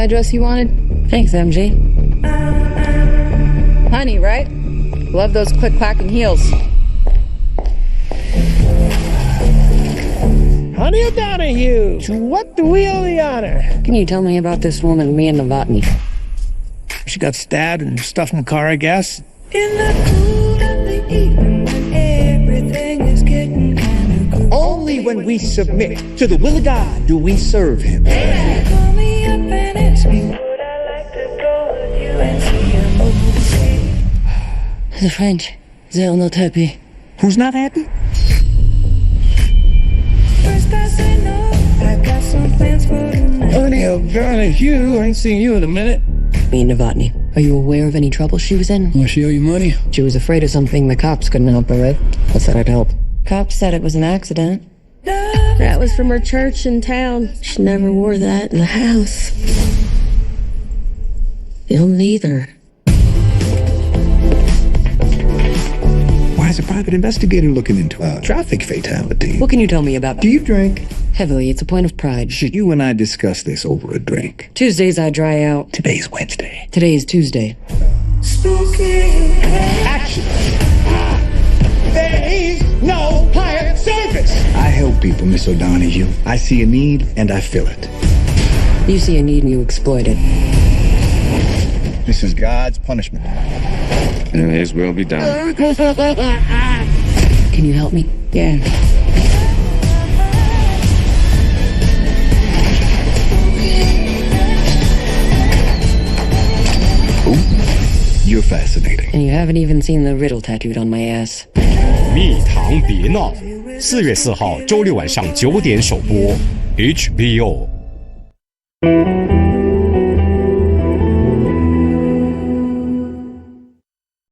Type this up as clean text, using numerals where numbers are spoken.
dress you wanted? Thanks, MG. Honey, right? Love those quick clacking heels. Honey O'Donoghue, to what do we owe the honor? Can you tell me about this woman, Mia Novotny? She got stabbed and stuffed in the car, I guess. In the cool of the evening when everything is getting kind of good. Only when we submit to the will of God do we serve him. Call me up and ask me would I like to go with you and see a movie. The French, they're not happy. Who's not happy? First I say no, I got some plans for tonight. Honey O'Donoghue, I ain't seen you in a minute. Mia Novotny, are you aware of any trouble she was in? Will she owe you money? She was afraid of something the cops couldn't help her with. I said I'd help. Cops said it was an accident. That was from her church in town. She never wore that in the house. He'll neither. Why is a private investigator looking into a traffic fatality? What can you tell me about? Do you drink? Heavily, it's a point of pride. Should you and I discuss this over a drink? Tuesdays I dry out. Today's Wednesday. Today is Tuesday. Spooky. Action! There is no higher service! I help people, Miss O'Donoghue. I see a need and I fill it. You see a need and you exploit it. This is God's punishment. And his will be done. Can you help me? Yeah. You're fascinating. And you haven't even seen the riddle tattooed on my ass. 蜜糖别闹，4月4号周六晚上9点首播 HBO。